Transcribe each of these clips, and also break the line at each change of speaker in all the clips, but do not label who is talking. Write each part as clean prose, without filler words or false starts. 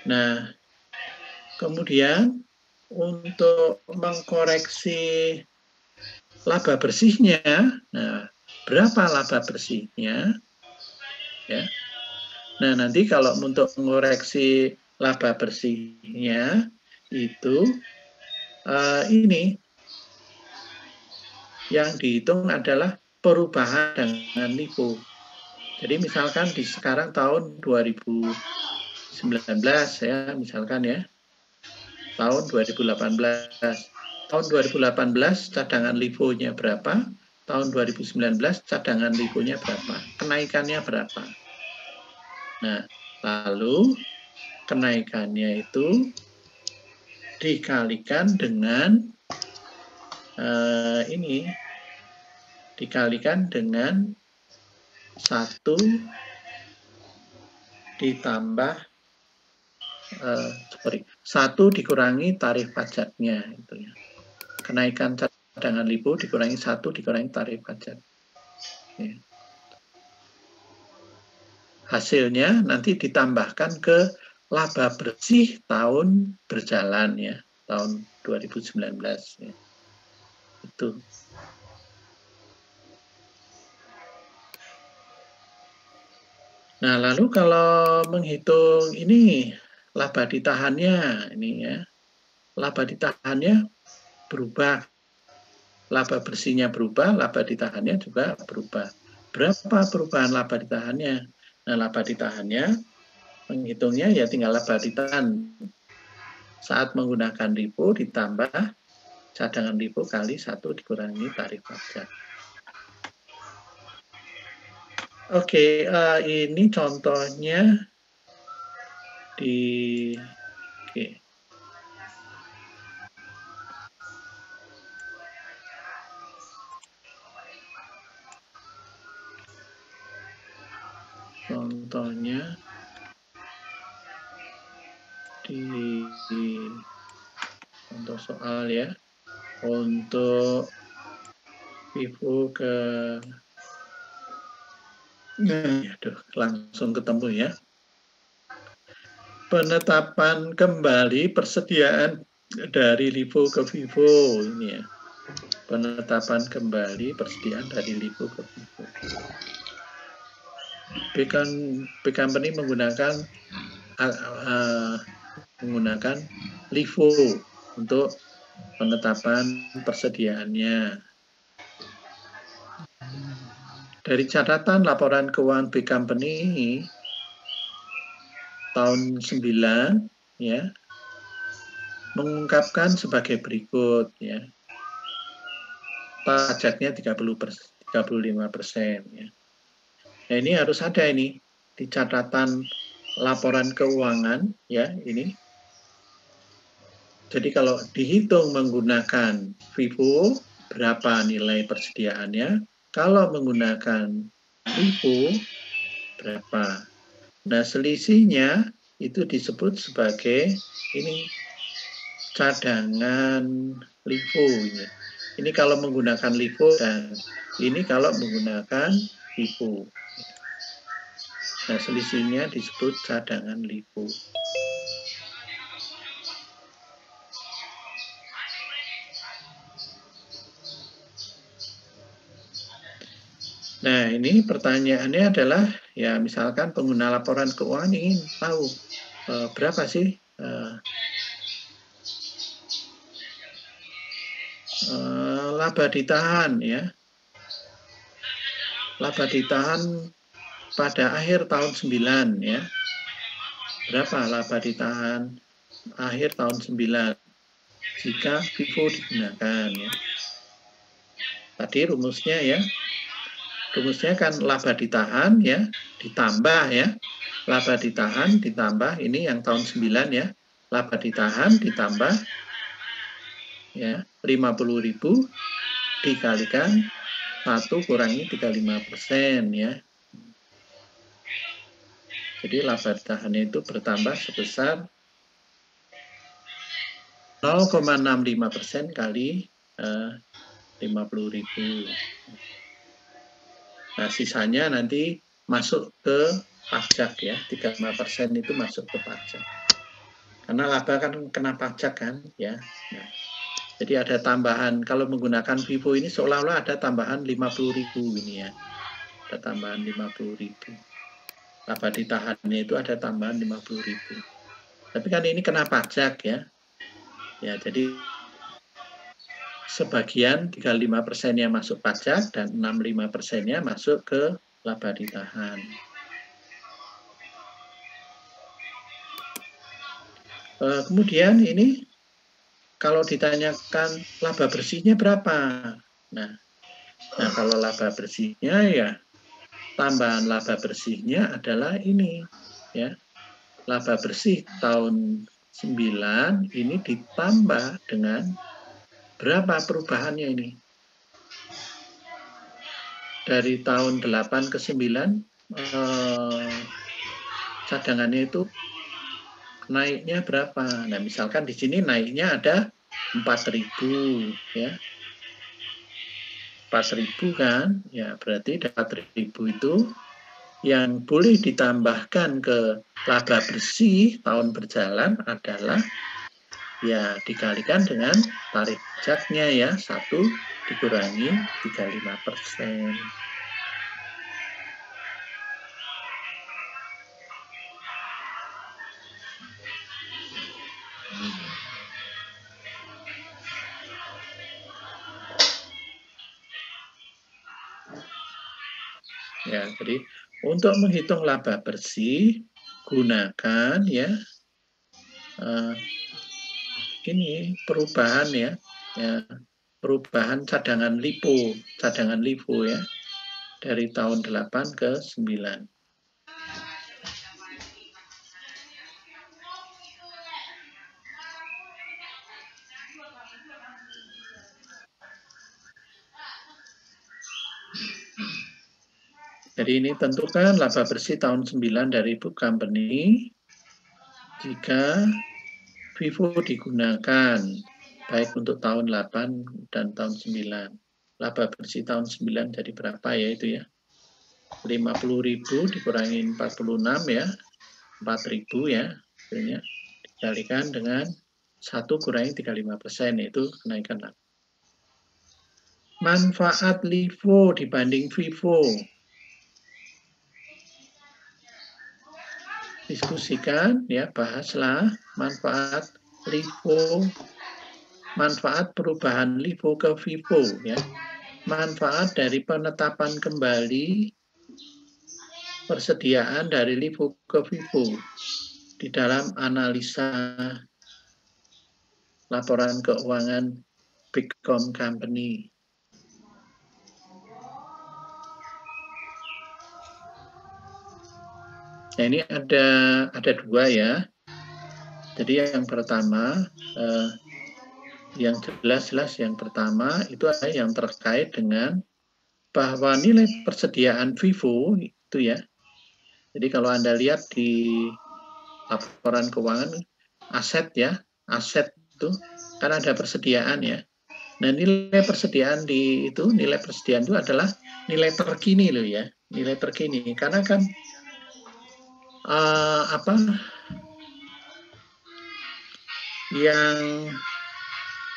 Nah, kemudian untuk mengkoreksi laba bersihnya, nah berapa laba bersihnya? Ya. Nah, nanti kalau untuk mengoreksi laba bersihnya itu ini yang dihitung adalah perubahan dengan LIFO. Jadi misalkan di sekarang tahun 2019 ya, misalkan ya, tahun 2018. Tahun 2018 cadangan LIFO-nya berapa? Tahun 2019 cadangan LIFO-nya berapa? Kenaikannya berapa? Nah, lalu kenaikannya itu dikalikan dengan ini, dikalikan dengan 1 ditambah 1 dikurangi tarif pajaknya itu ya. Kenaikan cadangan LIFO dikurangi 1 dikurangi tarif pajak. Ya. Hasilnya nanti ditambahkan ke laba bersih tahun berjalan ya, tahun 2019 ya. Itu. Nah, lalu kalau menghitung ini laba ditahannya ini ya. Laba ditahannya berubah. Laba bersihnya berubah, laba ditahannya juga berubah. Berapa perubahan laba ditahannya? Nah, laba ditahannya menghitungnya ya tinggal laba ditahan saat menggunakan LIFO ditambah cadangan LIFO kali 1 dikurangi tarif pajak. Oke, ini contohnya di contohnya di contoh soal ya, untuk LIFO ke aduh, langsung ketemu ya. Penetapan kembali persediaan dari LIFO ke FIFO ini ya. Penetapan kembali persediaan dari LIFO ke FIFO. B Company menggunakan LIFO untuk penetapan persediaannya. Dari catatan laporan keuangan B Company tahun 9 ya, mengungkapkan sebagai berikut ya. Pajaknya 35% ya. Nah, ini harus ada ini di catatan laporan keuangan ya ini. Jadi kalau dihitung menggunakan FIFO berapa nilai persediaannya, kalau menggunakan LIFO berapa. Nah, selisihnya itu disebut sebagai ini cadangan LIFO ini. Ini kalau menggunakan LIFO dan ini kalau menggunakan FIFO. Nah, selisihnya disebut cadangan LIFO. Nah, ini pertanyaannya adalah, ya misalkan pengguna laporan keuangan ingin tahu berapa sih laba ditahan ya. Laba ditahan pada akhir tahun 9 ya. Berapa laba ditahan akhir tahun 9 jika FIFO digunakan ya. Tadi rumusnya ya. Rumusnya kan laba ditahan ya, ditambah ya. Laba ditahan ditambah ini yang tahun 9 ya. Laba ditahan ditambah ya 50.000 dikalikan 1 kurangi 35% ya. Jadi laba ditahannya itu bertambah sebesar 0,65% kali 50.000. Nah, sisanya nanti masuk ke pajak ya, 35% itu masuk ke pajak. Karena laba kan kena pajak kan, ya. Nah, jadi ada tambahan, kalau menggunakan Vivo ini seolah-olah ada tambahan 50.000 ini ya. Ada tambahan 50.000. Laba ditahannya itu ada tambahan 50.000. Tapi kan ini kena pajak ya. Ya, jadi sebagian 35%-nya masuk pajak dan 65%-nya masuk ke laba ditahan. Kemudian ini kalau ditanyakan laba bersihnya berapa? Nah, kalau laba bersihnya ya tambahan laba bersihnya adalah ini ya. Laba bersih tahun 9 ini ditambah dengan berapa perubahannya ini? Dari tahun 8 ke 9 cadangannya itu naiknya berapa? Nah, misalkan di sini naiknya ada 4.000 ya. 4.000 kan? Ya, berarti 4.000 itu yang boleh ditambahkan ke laba bersih tahun berjalan adalah ya dikalikan dengan tarif pajaknya ya, 1 dikurangi 35%. Ya, jadi untuk menghitung laba bersih gunakan ya ini perubahan ya, perubahan cadangan LIFO ya dari tahun 8 ke 9. Jadi ini tentukan laba bersih tahun 9 dari book company jika Vivo digunakan baik untuk tahun 8 dan tahun 9. Laba bersih tahun 9 jadi berapa ya itu ya? 50.000 dikurangi 46 ya. 4.000 ya. Hasilnya dikalikan dengan 1 kurangi 35% yaitu kenaikan laba. Manfaat LIFO dibanding Vivo. Diskusikan ya, bahaslah manfaat LIFO, manfaat perubahan LIFO ke Vivo ya. Manfaat dari penetapan kembali persediaan dari LIFO ke Vivo di dalam analisa laporan keuangan Bigcom Company. Nah, ini ada dua ya. Jadi yang pertama, yang jelas-jelas yang pertama itu adalah yang terkait dengan bahwa nilai persediaan Vivo itu ya. Jadi kalau Anda lihat di laporan keuangan aset ya, aset itu kan ada persediaan ya. Nah, nilai persediaan nilai persediaan itu adalah nilai terkini loh ya, nilai terkini. Karena kan yang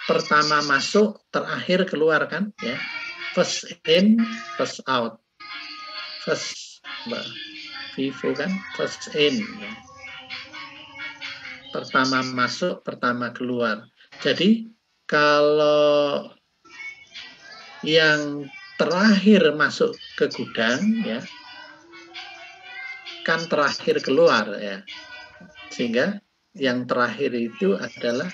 pertama masuk terakhir keluar kan ya, first in first out, first Vivo kan first in ya. Pertama masuk pertama keluar. Jadi kalau yang terakhir masuk ke gudang ya kan terakhir keluar ya, sehingga yang terakhir itu adalah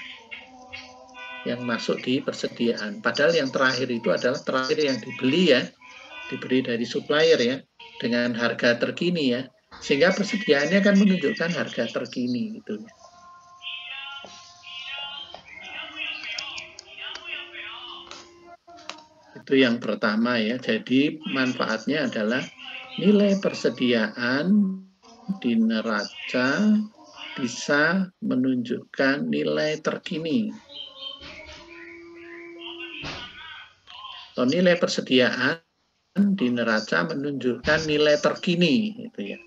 yang masuk di persediaan. Padahal yang terakhir itu adalah terakhir yang dibeli ya, dibeli dari supplier ya, dengan harga terkini ya, sehingga persediaannya kan menunjukkan harga terkini gitu. Itu yang pertama ya. Jadi manfaatnya adalah nilai persediaan di neraca bisa menunjukkan nilai terkini. Atau nilai persediaan di neraca menunjukkan nilai terkini gitu ya.